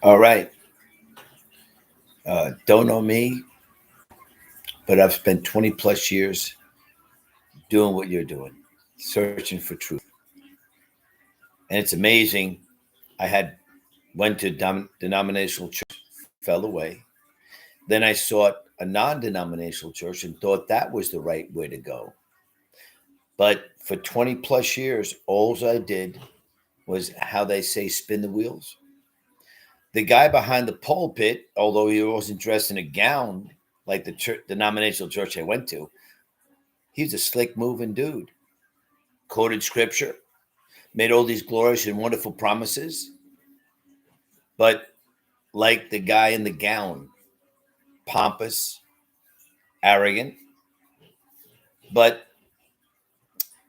All right. Don't know me, but I've spent 20 plus years doing what you're doing, searching for truth. And it's amazing. I had went to denominational church, fell away. Then I sought a non-denominational church and thought that was the right way to go. But for 20 plus years, all I did was how they say spin the wheels. The guy behind the pulpit, although he wasn't dressed in a gown like the denominational church I went to, he's a slick moving dude. Quoted scripture, made all these glorious and wonderful promises, but like the guy in the gown, pompous, arrogant. But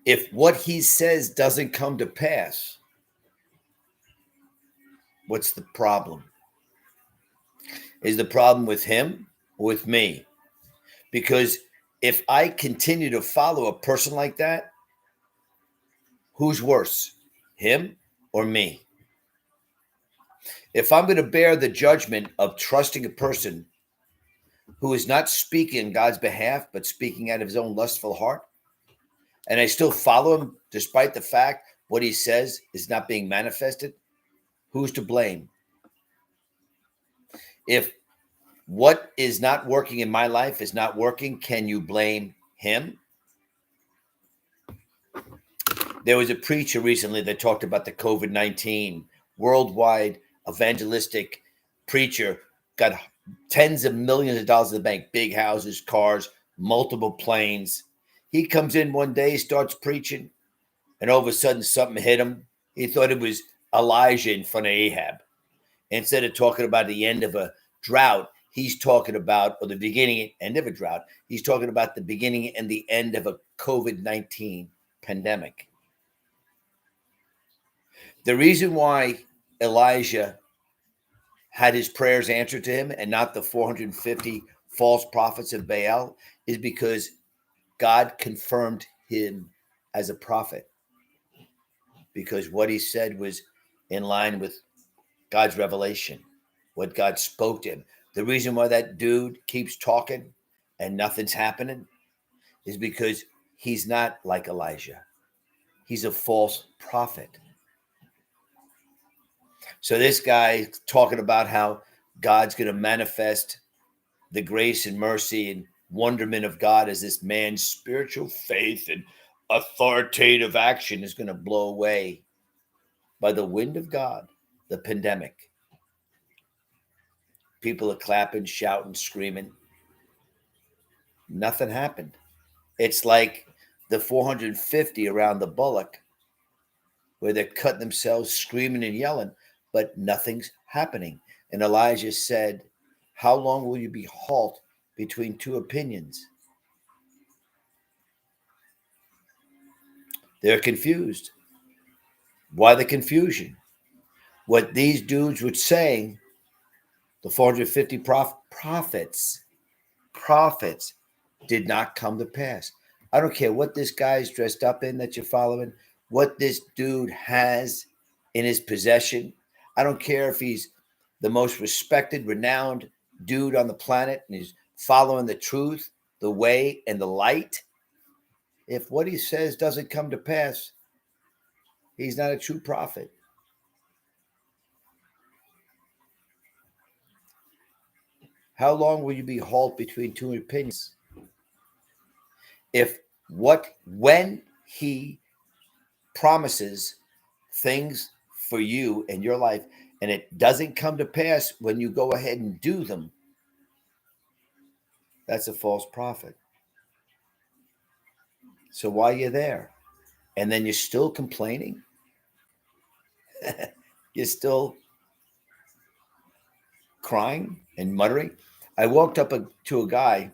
if what he says doesn't come to pass, what's the problem? Is the problem with him or with me? Because if I continue to follow a person like that, who's worse, him or me? If I'm going to bear the judgment of trusting a person who is not speaking in God's behalf, but speaking out of his own lustful heart, and I still follow him despite the fact what he says is not being manifested, who's to blame? If what is not working in my life is not working, can you blame him? There was a preacher recently that talked about the COVID-19 worldwide evangelistic preacher, got tens of millions of dollars in the bank, big houses, cars, multiple planes. He comes in one day, starts preaching, and all of a sudden something hit him. He thought it was Elijah in front of Ahab. Instead of talking about the end of a drought, he's talking about, or the beginning and end of a drought, he's talking about the beginning and the end of a COVID-19 pandemic. The reason why Elijah had his prayers answered to him and not the 450 false prophets of Baal is because God confirmed him as a prophet. Because what he said was in line with God's revelation, what God spoke to him. The reason why that dude keeps talking and nothing's happening is because he's not like Elijah. He's a false prophet. So this guy talking about how God's going to manifest the grace and mercy and wonderment of God as this man's spiritual faith and authoritative action is going to blow away by the wind of God, the pandemic. People are clapping, shouting, screaming. Nothing happened. It's like the 450 around the Bullock where they're cutting themselves, screaming and yelling, but nothing's happening. And Elijah said, how long will you be halt between two opinions? They're confused. Why the confusion? What these dudes were saying, the 450 prophets did not come to pass. I don't care what this guy's dressed up in that you're following, what this dude has in his possession. I don't care if he's the most respected, renowned dude on the planet and he's following the truth, the way, and the light. If what he says doesn't come to pass, he's not a true prophet. How long will you be halt between two opinions? When he promises things for you in your life and it doesn't come to pass when you go ahead and do them, that's a false prophet. So why are you there? And then you're still complaining? You're still crying and muttering? I walked up to a guy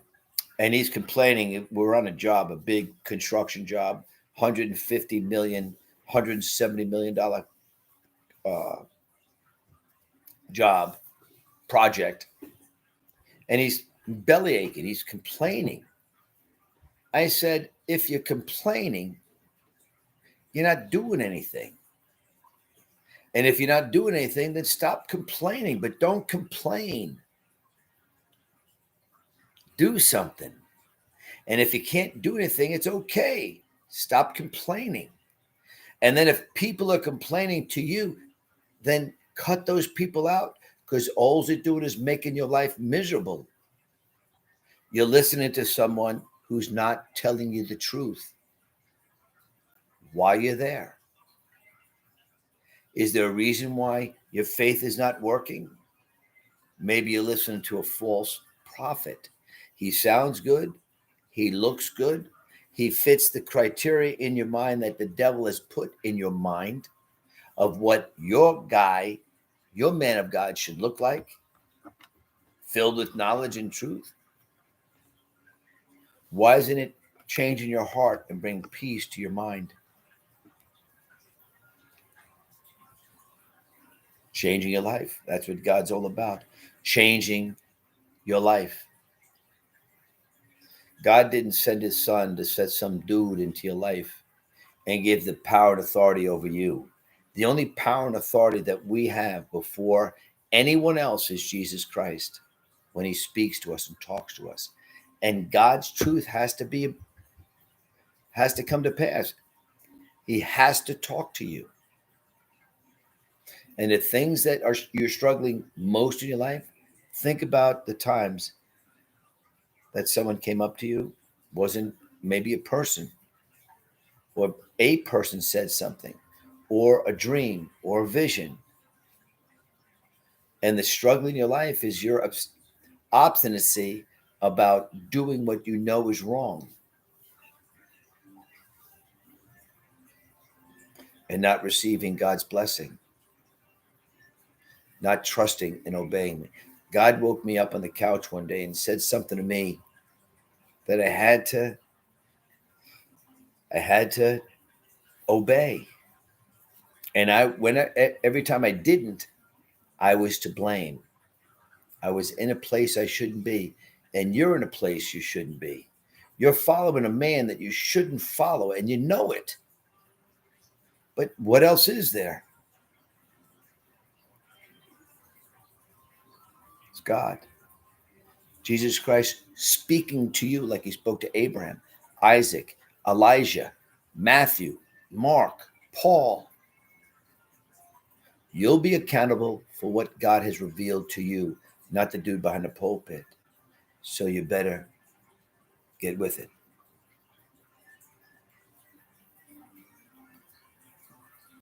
and he's complaining. We're on a job, a big construction job, 150 million, 170 million dollar job project, and he's belly aching. He's complaining. I said, if you're complaining, you're not doing anything. And if you're not doing anything, then stop complaining, but don't complain. Do something. And if you can't do anything, it's okay. Stop complaining. And then if people are complaining to you, then cut those people out, because all they're doing is making your life miserable. You're listening to someone who's not telling you the truth. Why you're there? Is there a reason why your faith is not working? Maybe you're listening to a false prophet. He sounds good. He looks good. He fits the criteria in your mind that the devil has put in your mind of what your guy, your man of God should look like, filled with knowledge and truth. Why isn't it changing your heart and bring peace to your mind? Changing your life. That's what God's all about. Changing your life. God didn't send his son to set some dude into your life and give the power and authority over you. The only power and authority that we have before anyone else is Jesus Christ when he speaks to us and talks to us. And God's truth has to come to pass. He has to talk to you. And the things that you're struggling most in your life, think about the times that someone came up to you, wasn't maybe a person, or a person said something, or a dream, or a vision. And the struggle in your life is your obstinacy about doing what you know is wrong and not receiving God's blessing, not trusting and obeying. God woke me up on the couch one day and said something to me that I had to obey. And every time I didn't, I was to blame. I was in a place I shouldn't be, and you're in a place you shouldn't be. You're following a man that you shouldn't follow, and you know it. But what else is there? It's God. Jesus Christ speaking to you like he spoke to Abraham, Isaac, Elijah, Matthew, Mark, Paul. You'll be accountable for what God has revealed to you, not the dude behind the pulpit. So you better get with it.